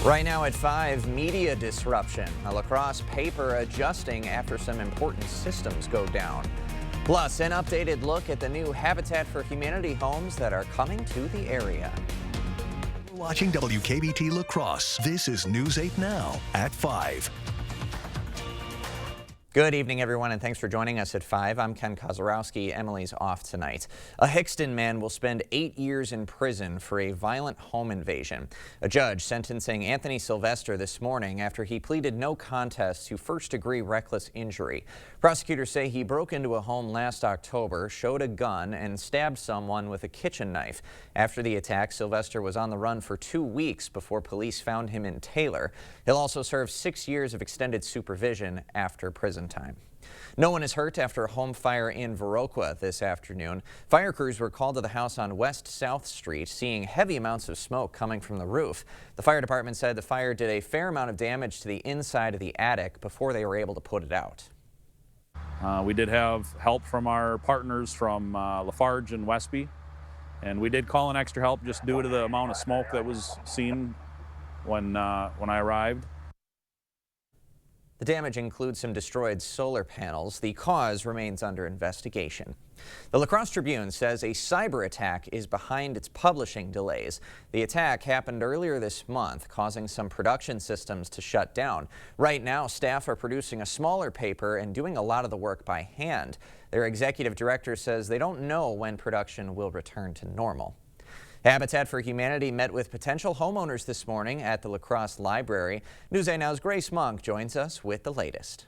Right now at 5, media disruption. A La Crosse paper adjusting after some important systems go down. Plus, an updated look at the new Habitat for Humanity homes that are coming to the area. You're watching WKBT La Crosse. This is News 8 Now at 5. Good evening, everyone, and thanks for joining us at 5. I'm Ken Kozarowski. Emily's off tonight. A Hickston man will spend 8 years in prison for a violent home invasion. A judge sentencing Anthony Sylvester this morning after he pleaded no contest to first-degree reckless injury. Prosecutors say he broke into a home last October, showed a gun, and stabbed someone with a kitchen knife. After the attack, Sylvester was on the run for 2 weeks before police found him in Taylor. He'll also serve 6 years of extended supervision after prison time. No one is hurt after a home fire in Viroqua this afternoon. Fire crews were called to the house on West South Street, seeing heavy amounts of smoke coming from the roof. The fire department said the fire did a fair amount of damage to the inside of the attic before they were able to put it out. We did have help from our partners from Lafarge and Westby, and we did call in extra help just due to the amount of smoke that was seen when I arrived. The damage includes some destroyed solar panels. The cause remains under investigation. The La Crosse Tribune says a cyber attack is behind its publishing delays. The attack happened earlier this month, causing some production systems to shut down. Right now, staff are producing a smaller paper and doing a lot of the work by hand. Their executive director says they don't know when production will return to normal. Habitat for Humanity met with potential homeowners this morning at the La Crosse Library. News 8 Now's Grace Monk joins us with the latest.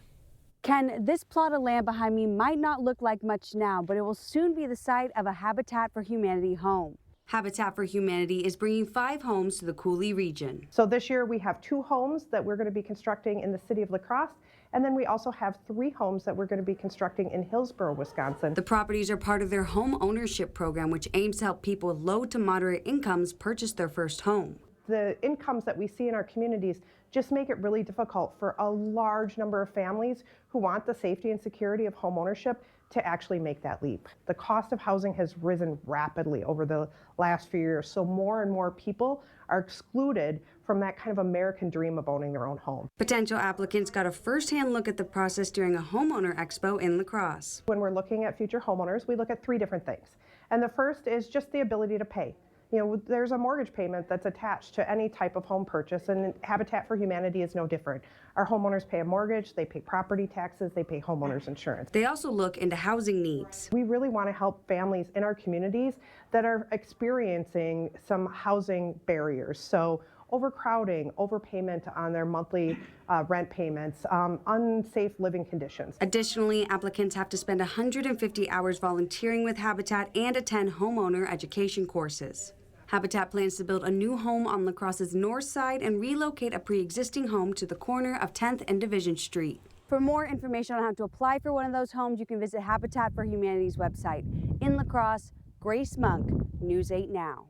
Ken, this plot of land behind me might not look like much now, but it will soon be the site of a Habitat for Humanity home. Habitat for Humanity is bringing 5 homes to the Coulee region. So this year we have 2 homes that we're going to be constructing in the city of La Crosse, and then we also have 3 homes that we're going to be constructing in Hillsboro, Wisconsin. The properties are part of their home ownership program, which aims to help people with low to moderate incomes purchase their first home. The incomes that we see in our communities just make it really difficult for a large number of families who want the safety and security of home ownership to actually make that leap. The cost of housing has risen rapidly over the last few years, so more and more people are excluded from that kind of American dream of owning their own home. Potential applicants got a first-hand look at the process during a homeowner expo in La Crosse. When we're looking at future homeowners, we look at 3 different things. And the first is just the ability to pay. You know, there's a mortgage payment that's attached to any type of home purchase, and Habitat for Humanity is no different. Our homeowners pay a mortgage, they pay property taxes, they pay homeowners insurance. They also look into housing needs. We really want to help families in our communities that are experiencing some housing barriers. So overcrowding, overpayment on their monthly rent payments, unsafe living conditions. Additionally, applicants have to spend 150 hours volunteering with Habitat and attend homeowner education courses. Habitat plans to build a new home on La Crosse's north side and relocate a pre-existing home to the corner of 10th and Division Street. For more information on how to apply for one of those homes, you can visit Habitat for Humanity's website. In La Crosse, Grace Monk, News 8 Now.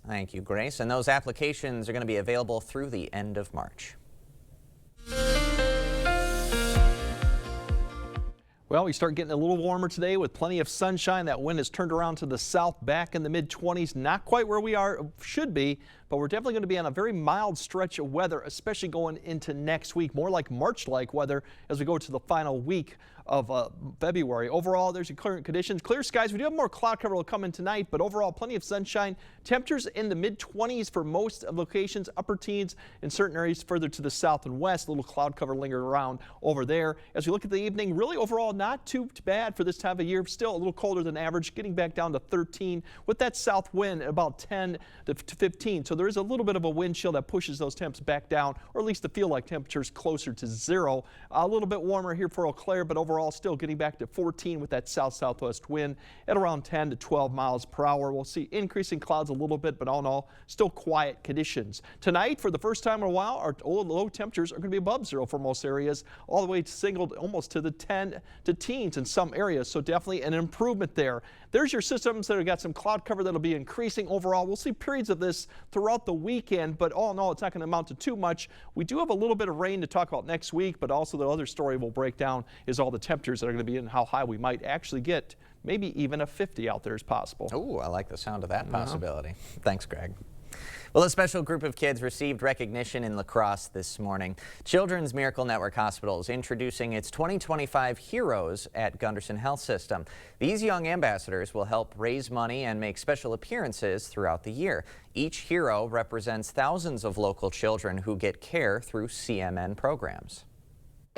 Thank you, Grace. And those applications are going to be available through the end of March. Well, we start getting a little warmer today with plenty of sunshine. That wind has turned around to the south, back in the mid-20s. Not quite where we should be, but we're definitely going to be on a very mild stretch of weather, especially going into next week. More like March-like weather as we go to the final week of February. Overall, there's your current conditions. Clear skies. We do have more cloud cover will come in tonight, but overall plenty of sunshine. Temperatures in the mid-20s for most of locations, upper teens in certain areas further to the south and west. A little cloud cover lingering around over there. As we look at the evening, really overall not too bad for this time of year. Still a little colder than average, getting back down to 13 with that south wind at about 10 to 15. So there is a little bit of a wind chill that pushes those temps back down, or at least to feel like temperatures closer to 0. A little bit warmer here for Eau Claire, but overall still getting back to 14 with that south-southwest wind at around 10 to 12 miles per hour. We'll see increasing clouds a little bit, but all in all, still quiet conditions. Tonight, for the first time in a while, our low temperatures are going to be above 0 for most areas, all the way singled almost to the 10 to teens in some areas. So definitely an improvement there. There's your systems that have got some cloud cover that'll be increasing overall. We'll see periods of this throughout the weekend, but all in all, it's not going to amount to too much. We do have a little bit of rain to talk about next week, but also the other story we'll break down is all the temperatures that are going to be and how high we might actually get. Maybe even a 50 out there is possible. Oh, I like the sound of that possibility. Thanks, Greg. Well, a special group of kids received recognition in La Crosse this morning. Children's Miracle Network Hospital is introducing its 2025 Heroes at Gunderson Health System. These young ambassadors will help raise money and make special appearances throughout the year. Each hero represents thousands of local children who get care through CMN programs.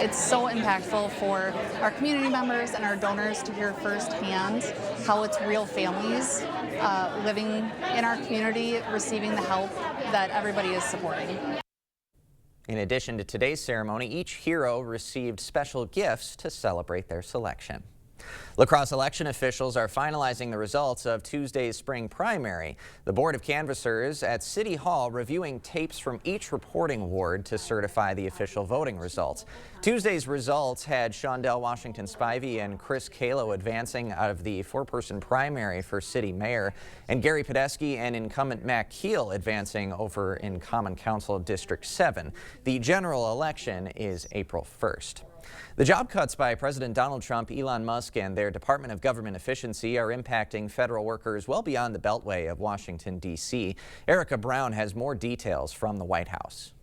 It's so impactful for our community members and our donors to hear firsthand how it's real families living in our community, receiving the help that everybody is supporting. In addition to today's ceremony, each hero received special gifts to celebrate their selection. La Crosse election officials are finalizing the results of Tuesday's spring primary. The Board of Canvassers at City Hall reviewing tapes from each reporting ward to certify the official voting results. Tuesday's results had Shondell Washington Spivey and Chris Kalo advancing out of the four-person primary for city mayor, and Gary Podesky and incumbent Mac Keel advancing over in Common Council District 7. The general election is April 1st. The job cuts by President Donald Trump, Elon Musk, and their Department of Government Efficiency are impacting federal workers well beyond the beltway of Washington, D.C. Erica Brown has more details from the White House.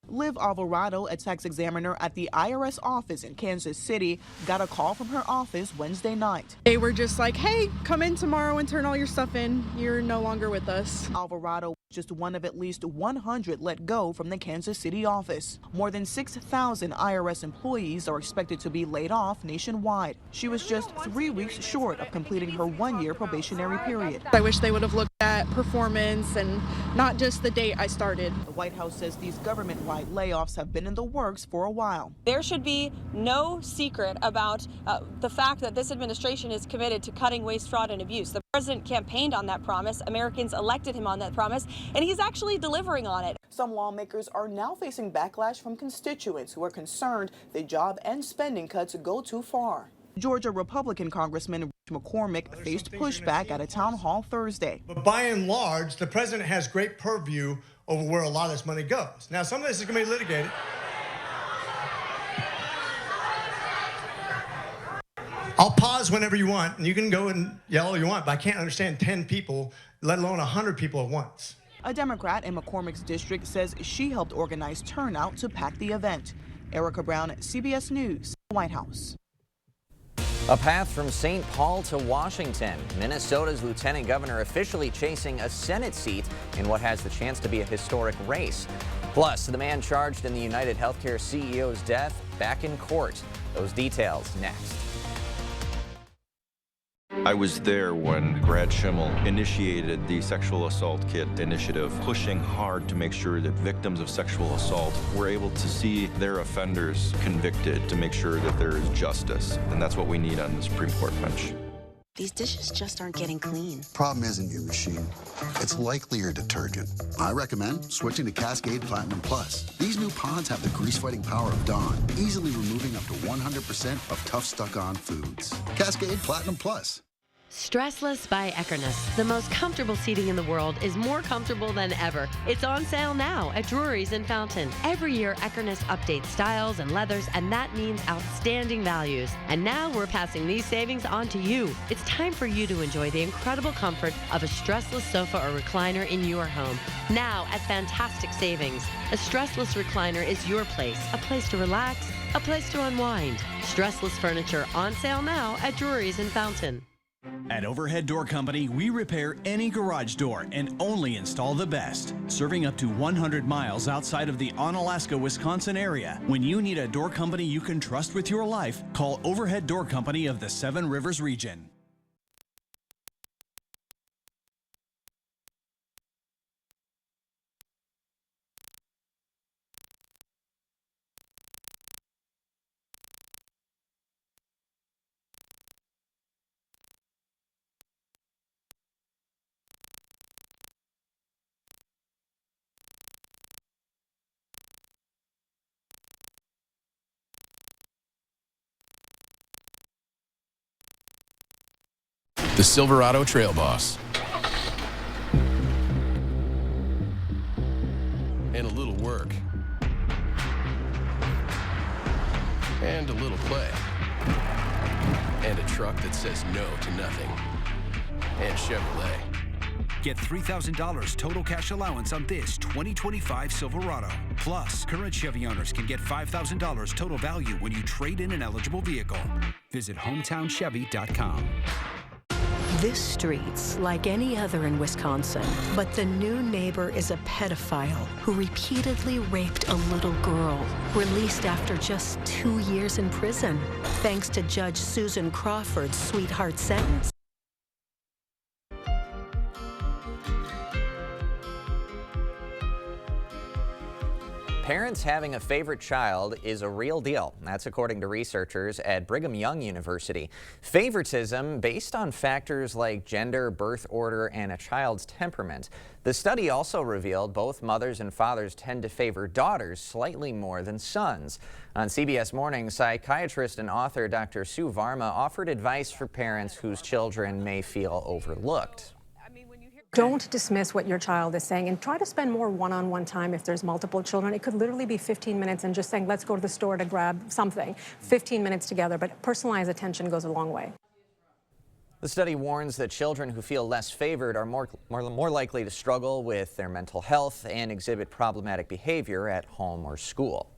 Liv Alvarado, a tax examiner at the IRS office in Kansas City, got a call from her office Wednesday night. They were just like, hey, come in tomorrow and turn all your stuff in. You're no longer with us. Alvarado, just one of at least 100 let go from the Kansas City office. More than 6,000 IRS employees are expected to be laid off nationwide. She was just 3 weeks short of completing her one-year probationary period. I wish they would have looked at performance and not just the date I started. The White House says these government-wide layoffs have been in the works for a while. There should be no secret about the fact that this administration is committed to cutting waste, fraud, and abuse. The president campaigned on that promise. Americans elected him on that promise, and he's actually delivering on it. Some lawmakers are now facing backlash from constituents who are concerned the job and spending cuts go too far. Georgia Republican Congressman Rich McCormick faced pushback at a town hall Thursday. But by and large, the president has great purview over where a lot of this money goes. Now, some of this is going to be litigated. I'll pause whenever you want, and you can go and yell all you want, but I can't understand 10 people, let alone 100 people at once. A Democrat in McCormick's district says she helped organize turnout to pack the event. Erica Brown, CBS News, White House. A path from St. Paul to Washington. Minnesota's lieutenant governor officially chasing a Senate seat in what has the chance to be a historic race. Plus, the man charged in the United Healthcare CEO's death back in court. Those details next. I was there when Brad Schimmel initiated the Sexual Assault Kit initiative, pushing hard to make sure that victims of sexual assault were able to see their offenders convicted, to make sure that there is justice. And that's what we need on the Supreme Court bench. These dishes just aren't getting clean. Problem isn't your machine. It's likely your detergent. I recommend switching to Cascade Platinum Plus. These new pods have the grease-fighting power of Dawn, easily removing up to 100% of tough stuck-on foods. Cascade Platinum Plus. Stressless by Eckerness. The most comfortable seating in the world is more comfortable than ever. It's on sale now at Drury's in Fountain. Every year, Eckerness updates styles and leathers, and that means outstanding values. And now we're passing these savings on to you. It's time for you to enjoy the incredible comfort of a stressless sofa or recliner in your home. Now at fantastic savings. A stressless recliner is your place. A place to relax, a place to unwind. Stressless furniture on sale now at Drury's in Fountain. At Overhead Door Company, we repair any garage door and only install the best. Serving up to 100 miles outside of the Onalaska, Wisconsin area. When you need a door company you can trust with your life, call Overhead Door Company of the Seven Rivers region. The Silverado Trail Boss. And a little work. And a little play. And a truck that says no to nothing. And Chevrolet. Get $3,000 total cash allowance on this 2025 Silverado. Plus, current Chevy owners can get $5,000 total value when you trade in an eligible vehicle. Visit HometownChevy.com. This street's like any other in Wisconsin, but the new neighbor is a pedophile who repeatedly raped a little girl, released after just 2 years in prison, thanks to Judge Susan Crawford's sweetheart sentence. Parents having a favorite child is a real deal. That's according to researchers at Brigham Young University. Favoritism based on factors like gender, birth order, and a child's temperament. The study also revealed both mothers and fathers tend to favor daughters slightly more than sons. On CBS Mornings, psychiatrist and author Dr. Sue Varma offered advice for parents whose children may feel overlooked. Don't dismiss what your child is saying and try to spend more one-on-one time if there's multiple children. It could literally be 15 minutes and just saying, let's go to the store to grab something. 15 minutes together, but personalized attention goes a long way. The study warns that children who feel less favored are more likely to struggle with their mental health and exhibit problematic behavior at home or school.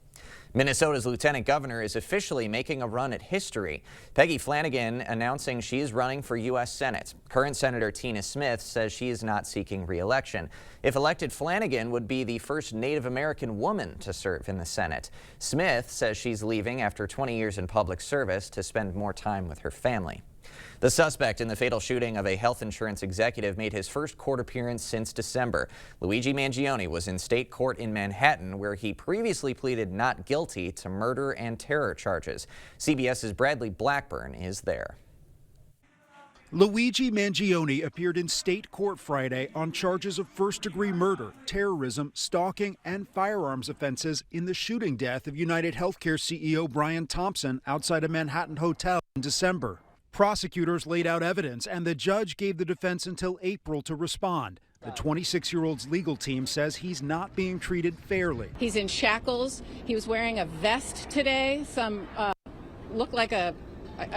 Minnesota's lieutenant governor is officially making a run at history. Peggy Flanagan announcing she is running for U.S. Senate. Current Senator Tina Smith says she is not seeking re-election. If elected, Flanagan would be the first Native American woman to serve in the Senate. Smith says she's leaving after 20 years in public service to spend more time with her family. The suspect in the fatal shooting of a health insurance executive made his first court appearance since December. Luigi Mangione was in state court in Manhattan, where he previously pleaded not guilty to murder and terror charges. CBS's Bradley Blackburn is there. Luigi Mangione appeared in state court Friday on charges of first-degree murder, terrorism, stalking, and firearms offenses in the shooting death of United Healthcare CEO Brian Thompson outside a Manhattan hotel in December. Prosecutors laid out evidence, and the judge gave the defense until April to respond. The 26-year-old's legal team says he's not being treated fairly. He's in shackles. He was wearing a vest today. Some looked like I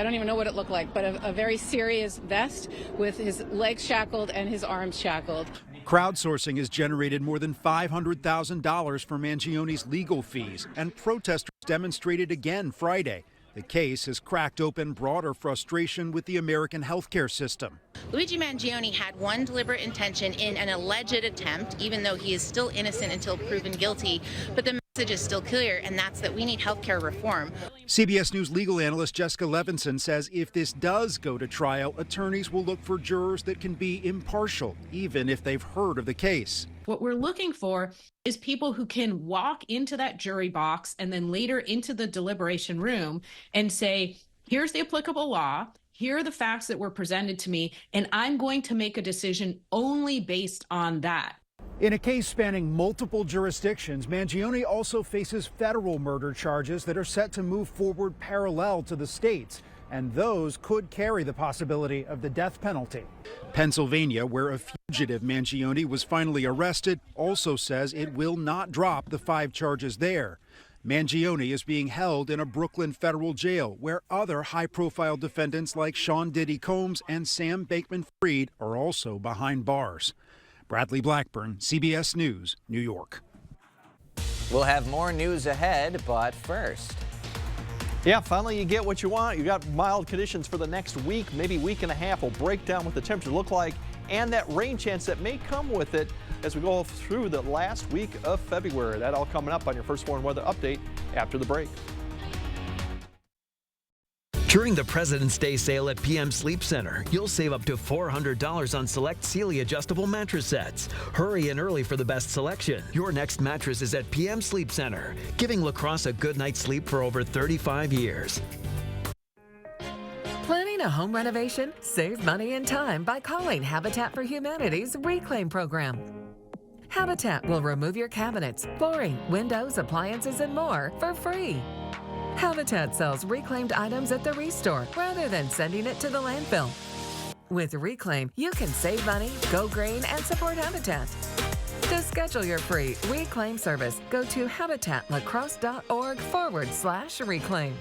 don't even know what it looked like, but a very serious vest with his legs shackled and his arms shackled. Crowdsourcing has generated more than $500,000 for Mangione's legal fees, and protesters demonstrated again Friday. The case has cracked open broader frustration with the American healthcare system. Luigi Mangione had one deliberate intention in an alleged attempt, even though he is still innocent until proven guilty. But the message is still clear, and that's that we need healthcare reform. CBS News legal analyst Jessica Levinson says if this does go to trial, attorneys will look for jurors that can be impartial, even if they've heard of the case. What we're looking for is people who can walk into that jury box and then later into the deliberation room and say, here's the applicable law, here are the facts that were presented to me, and I'm going to make a decision only based on that. In a case spanning multiple jurisdictions, Mangione also faces federal murder charges that are set to move forward parallel to the states, and those could carry the possibility of the death penalty. Pennsylvania, where a fugitive Mangione was finally arrested, also says it will not drop the 5 charges there. Mangione is being held in a Brooklyn federal jail, where other high-profile defendants like Sean Diddy Combs and Sam Bankman-Fried are also behind bars. Bradley Blackburn, CBS News, New York. We'll have more news ahead, but first. Yeah, finally you get what you want. You got mild conditions for the next week, maybe week and a half. We'll break down what the temperature look like and that rain chance that may come with it as we go through the last week of February. That all coming up on your First Warn Weather Update after the break. During the President's Day sale at PM Sleep Center, you'll save up to $400 on select Sealy adjustable mattress sets. Hurry in early for the best selection. Your next mattress is at PM Sleep Center, giving La Crosse a good night's sleep for over 35 years. Planning a home renovation? Save money and time by calling Habitat for Humanity's Reclaim Program. Habitat will remove your cabinets, flooring, windows, appliances, and more for free. Habitat sells reclaimed items at the Restore rather than sending it to the landfill. With Reclaim, you can save money, go green, and support Habitat. To schedule your free Reclaim service, go to habitatlacrosse.org/reclaim.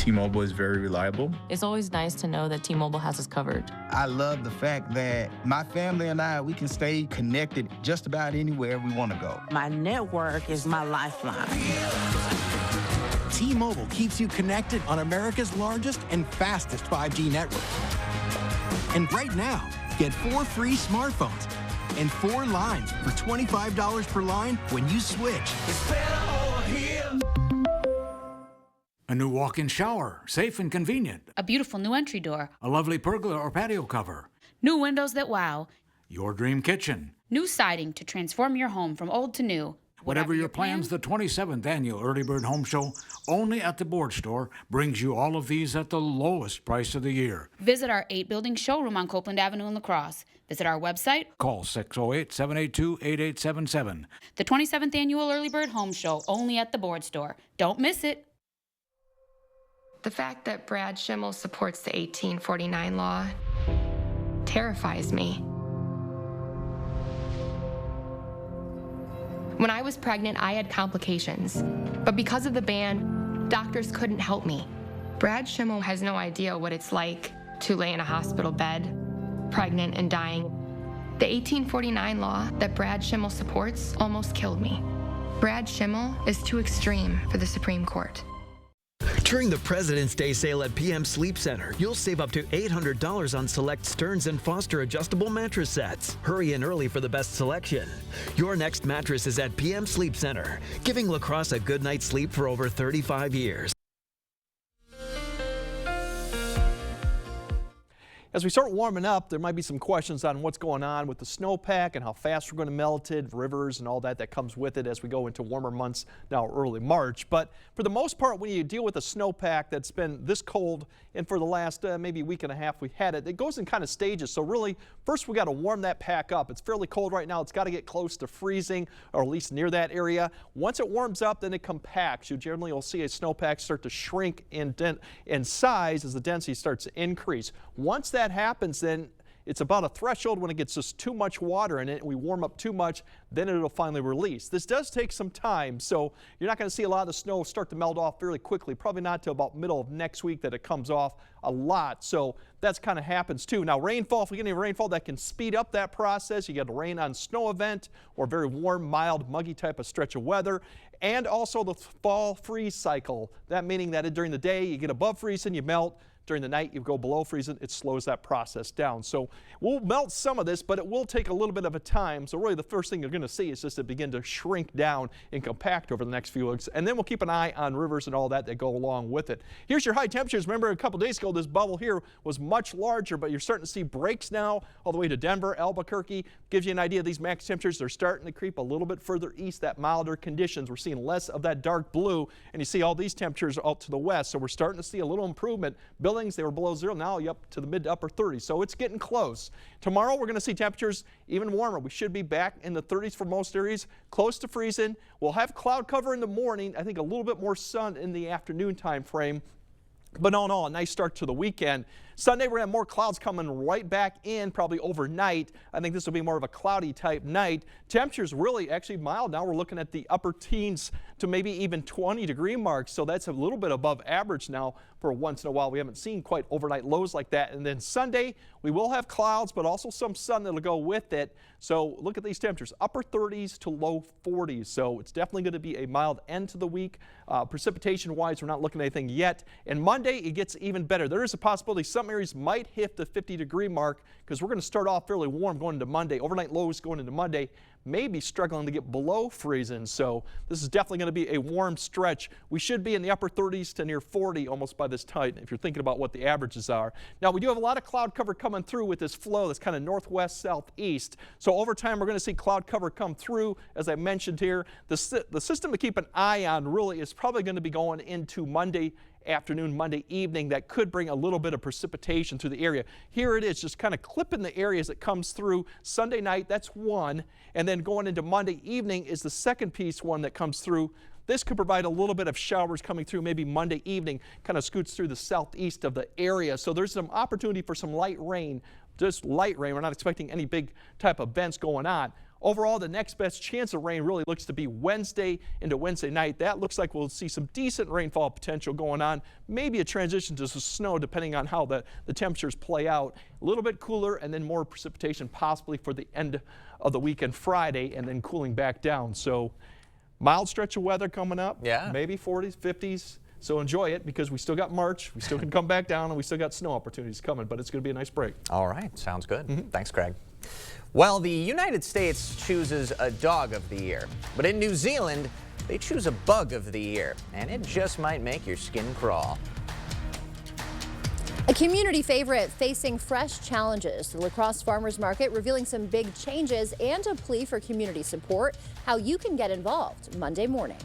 T-Mobile is very reliable. It's always nice to know that T-Mobile has us covered. I love the fact that my family and I, we can stay connected just about anywhere we want to go. My network is my lifeline. T-Mobile keeps you connected on America's largest and fastest 5G network. And right now, get 4 free smartphones and 4 lines for $25 per line when you switch. It's better over here. A new walk-in shower, safe and convenient. A beautiful new entry door. A lovely pergola or patio cover. New windows that wow. Your dream kitchen. New siding to transform your home from old to new. Whatever your plans, the 27th Annual Early Bird Home Show, only at the Board Store, brings you all of these at the lowest price of the year. Visit our 8-building showroom on Copeland Avenue in La Crosse. Visit our website. Call 608-782-8877. The 27th Annual Early Bird Home Show, only at the Board Store. Don't miss it. The fact that Brad Schimmel supports the 1849 law terrifies me. When I was pregnant, I had complications, but because of the ban, doctors couldn't help me. Brad Schimmel has no idea what it's like to lay in a hospital bed, pregnant and dying. The 1849 law that Brad Schimmel supports almost killed me. Brad Schimmel is too extreme for the Supreme Court. During the President's Day sale at PM Sleep Center, you'll save up to $800 on select Stearns & Foster adjustable mattress sets. Hurry in early for the best selection. Your next mattress is at PM Sleep Center, giving La Crosse a good night's sleep for over 35 years. As we start warming up, there might be some questions on what's going on with the snowpack and how fast we're going to melt it, rivers and all that comes with it as we go into warmer months now, early March. But for the most part, when you deal with a snowpack that's been this cold, and for the last maybe week and a half we had it, it goes in kind of stages. So really, first we got to warm that pack up. It's fairly cold right now. It's got to get close to freezing, or at least near that area. Once it warms up, then it compacts. You generally will see a snowpack start to shrink in size as the density starts to increase. Once that happens, then it's about a threshold when it gets just too much water in it and we warm up too much, then it'll finally release. This does take some time, so you're not going to see a lot of the snow start to melt off fairly quickly, probably not till about middle of next week that it comes off a lot. So that's kind of happens too. Now rainfall, if we get any rainfall, that can speed up that process. You get a rain on snow event or very warm, mild, muggy type of stretch of weather. And also the fall freeze cycle. That meaning that during the day you get above freezing, you melt. During the night, you go below freezing, it slows that process down. So we'll melt some of this, but it will take a little bit of a time. So really the first thing you're going to see is just it begin to shrink down and compact over the next few weeks. And then we'll keep an eye on rivers and all that go along with it. Here's your high temperatures. Remember a couple days ago, this bubble here was much larger, but you're starting to see breaks now all the way to Denver, Albuquerque. Gives you an idea of these max temperatures. They're starting to creep a little bit further east, that milder conditions. We're seeing less of that dark blue, and you see all these temperatures out to the west. So we're starting to see a little improvement. Buildings, they were below zero, now up to the mid to upper 30s. So it's getting close. Tomorrow we're going to see temperatures even warmer. We should be back in the 30s for most areas, close to freezing. We'll have cloud cover in the morning. I think a little bit more sun in the afternoon time frame. But all in all, a nice start to the weekend. Sunday, we're going to have more clouds coming right back in, probably overnight. I think this will be more of a cloudy type night. Temperatures really actually mild. Now we're looking at the upper teens to maybe even 20-degree marks. So that's a little bit above average now for once in a while. We haven't seen quite overnight lows like that. And then Sunday, we will have clouds, but also some sun that'll go with it. So look at these temperatures, upper 30s to low 40s. So it's definitely going to be a mild end to the week. Precipitation-wise, we're not looking at anything yet. And Monday, it gets even better. There is a possibility some areas might hit the 50-degree mark because we're going to start off fairly warm going into Monday. Overnight lows going into Monday may be struggling to get below freezing. So this is definitely going to be a warm stretch. We should be in the upper 30s to near 40 almost by this time if you're thinking about what the averages are. Now we do have a lot of cloud cover coming through with this flow that's kind of northwest southeast. So over time we're going to see cloud cover come through. As I mentioned here, the system to keep an eye on really is probably going to be going into Monday afternoon, Monday evening. That could bring a little bit of precipitation through the area. Here it is, just kind of clipping the areas that comes through. Sunday night, that's one, and then going into Monday evening is the second piece, one that comes through. This could provide a little bit of showers coming through maybe Monday evening, kind of scoots through the southeast of the area. So there's some opportunity for some light rain, just light rain. We're not expecting any big type of events going on. Overall, the next best chance of rain really looks to be Wednesday into Wednesday night. That looks like we'll see some decent rainfall potential going on. Maybe a transition to some snow depending on how the temperatures play out. A little bit cooler and then more precipitation possibly for the end of the weekend Friday and then cooling back down. So mild stretch of weather coming up. Yeah. Maybe 40s, 50s. So enjoy it because we still got March. We still can come back down and we still got snow opportunities coming, but it's going to be a nice break. All right. Sounds good. Thanks, Craig. Well, the United States chooses a dog of the year, but in New Zealand, they choose a bug of the year, and it just might make your skin crawl. A community favorite facing fresh challenges. The La Crosse Farmers Market revealing some big changes and a plea for community support. How you can get involved Monday morning.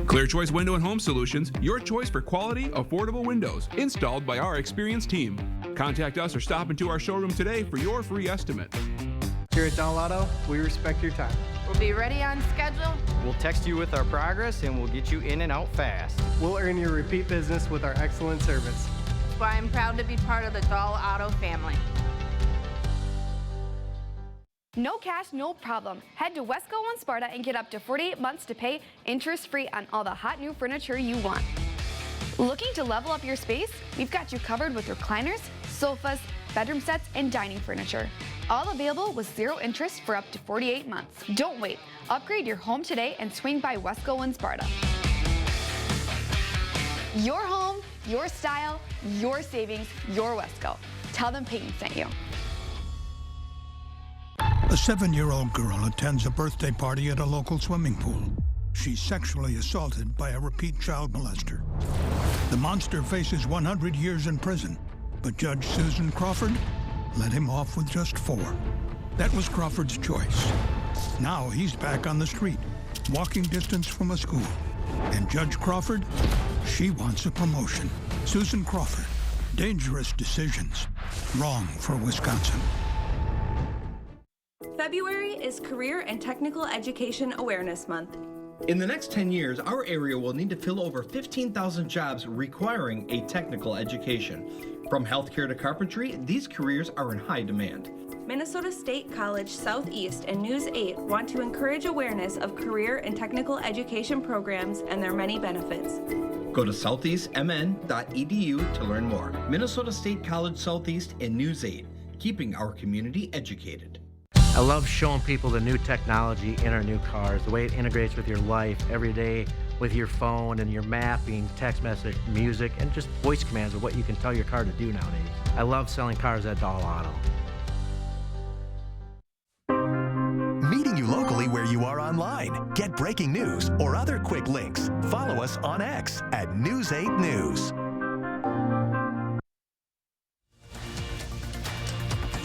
Clear Choice Window and Home Solutions, your choice for quality, affordable windows, installed by our experienced team. Contact us or stop into our showroom today for your free estimate. Here at Donald Auto, we respect your time. We'll be ready on schedule. We'll text you with our progress and we'll get you in and out fast. We'll earn your repeat business with our excellent service. That's why I'm proud to be part of the Donald Auto family. No cash, no problem. Head to Wesco on Sparta and get up to 48 months to pay interest-free on all the hot new furniture you want. Looking to level up your space? We've got you covered with recliners, sofas, bedroom sets, and dining furniture. All available with zero interest for up to 48 months. Don't wait. Upgrade your home today and swing by Wesco in Sparta. Your home, your style, your savings, your Wesco. Tell them Peyton sent you. A 7-year-old girl attends a birthday party at a local swimming pool. She's sexually assaulted by a repeat child molester. The monster faces 100 years in prison, but Judge Susan Crawford let him off with just 4. That was Crawford's choice. Now he's back on the street, walking distance from a school. And Judge Crawford, she wants a promotion. Susan Crawford, dangerous decisions, wrong for Wisconsin. February is Career and Technical Education Awareness Month. In the next 10 years, our area will need to fill over 15,000 jobs requiring a technical education. From healthcare to carpentry, these careers are in high demand. Minnesota State College Southeast and News 8 want to encourage awareness of career and technical education programs and their many benefits. Go to southeastmn.edu to learn more. Minnesota State College Southeast and News 8, keeping our community educated. I love showing people the new technology in our new cars, the way it integrates with your life every day with your phone and your mapping, text message, music, and just voice commands of what you can tell your car to do nowadays. I love selling cars at Donald Auto. Meeting you locally where you are online. Get breaking news or other quick links. Follow us on X at News 8 News.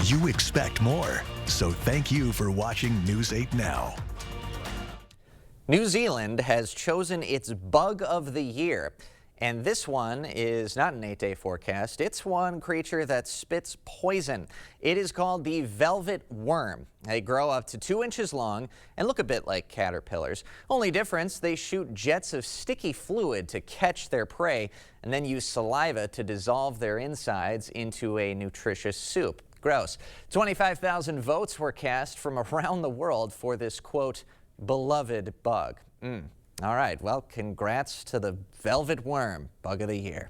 You expect more, so thank you for watching News 8 Now. New Zealand has chosen its bug of the year. And this one is not an 8-day forecast. It's one creature that spits poison. It is called the velvet worm. They grow up to 2 inches long and look a bit like caterpillars. Only difference, they shoot jets of sticky fluid to catch their prey and then use saliva to dissolve their insides into a nutritious soup. Gross. 25,000 votes were cast from around the world for this, quote, beloved bug. All right, well, congrats to the velvet worm, bug of the year.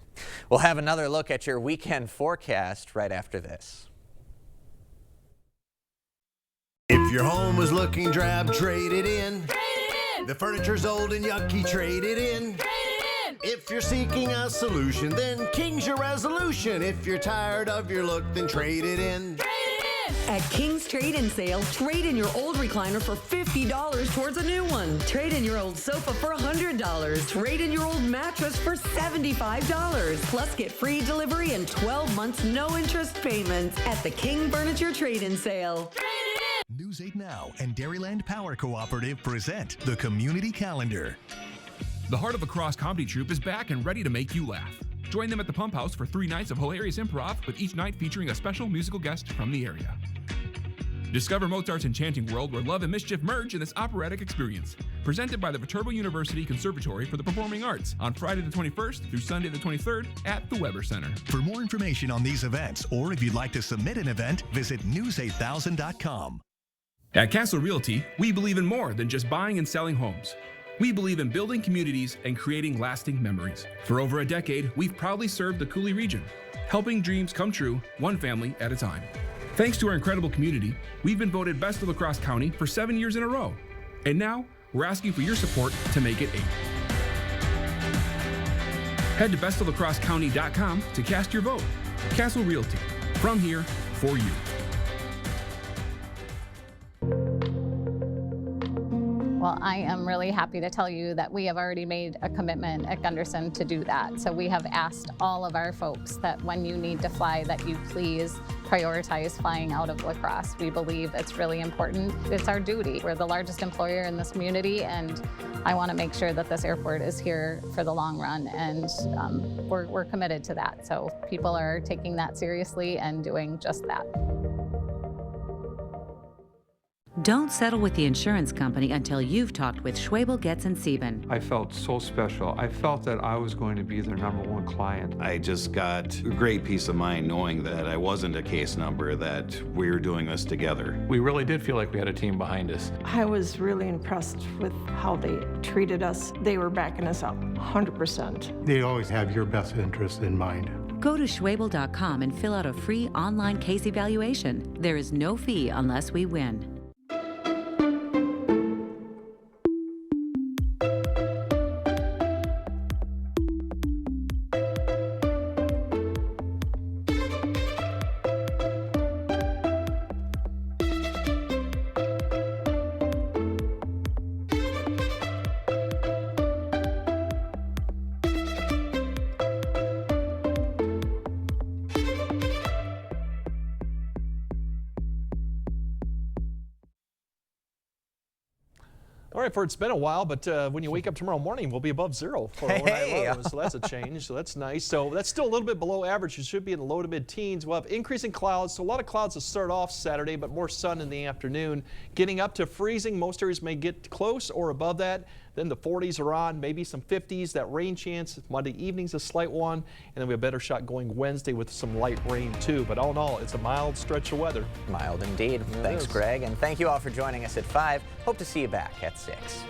We'll have another look at your weekend forecast right after this. If your home is looking drab, trade it in. Trade it in. The furniture's old and yucky, trade it in. Trade it in. If you're seeking a solution, then King's your resolution. If you're tired of your look, then trade it in. Trade it in. At King's Trade-In Sale, trade in your old recliner for $50 towards a new one. Trade in your old sofa for $100. Trade in your old mattress for $75. Plus get free delivery and 12 months no interest payments at the King Furniture Trade-In Sale. Trade it in. News 8 Now and Dairyland Power Cooperative present the Community Calendar. The Heart of Lacrosse Comedy Troupe is back and ready to make you laugh. Join them at the Pump House for 3 nights of hilarious improv, with each night featuring a special musical guest from the area. Discover Mozart's enchanting world where love and mischief merge in this operatic experience. Presented by the Viterbo University Conservatory for the Performing Arts on Friday the 21st through Sunday the 23rd at the Weber Center. For more information on these events, or if you'd like to submit an event, visit news8000.com. At Castle Realty, we believe in more than just buying and selling homes. We believe in building communities and creating lasting memories. For over a decade, we've proudly served the Cooley region, helping dreams come true, one family at a time. Thanks to our incredible community, we've been voted Best of La Crosse County for 7 years in a row. And now, we're asking for your support to make it 8. Head to bestoflacrossecounty.com to cast your vote. Castle Realty, from here, for you. Well, I am really happy to tell you that we have already made a commitment at Gunderson to do that. So we have asked all of our folks that when you need to fly, that you please prioritize flying out of La Crosse. We believe it's really important. It's our duty. We're the largest employer in this community, and I want to make sure that this airport is here for the long run, and we're committed to that. So people are taking that seriously and doing just that. Don't settle with the insurance company until you've talked with Schwabel, Getz & Sieben. I felt so special. I felt that I was going to be their #1 client. I just got a great peace of mind knowing that I wasn't a case number, that we were doing this together. We really did feel like we had a team behind us. I was really impressed with how they treated us. They were backing us up 100%. They always have your best interest in mind. Go to Schwabel.com and fill out a free online case evaluation. There is no fee unless we win. All right, it's been a while, but when you wake up tomorrow morning, we'll be above zero for overnight lows, so that's a change, so that's nice. So that's still a little bit below average. It should be in the low to mid-teens. We'll have increasing clouds, so a lot of clouds to start off Saturday, but more sun in the afternoon. Getting up to freezing, most areas may get close or above that. Then the 40s are on, maybe some 50s, that rain chance. Monday evening's a slight one, and then we have a better shot going Wednesday with some light rain too. But all in all, it's a mild stretch of weather. Mild indeed. Thanks, Greg, and thank you all for joining us at 5. Hope to see you back at 6.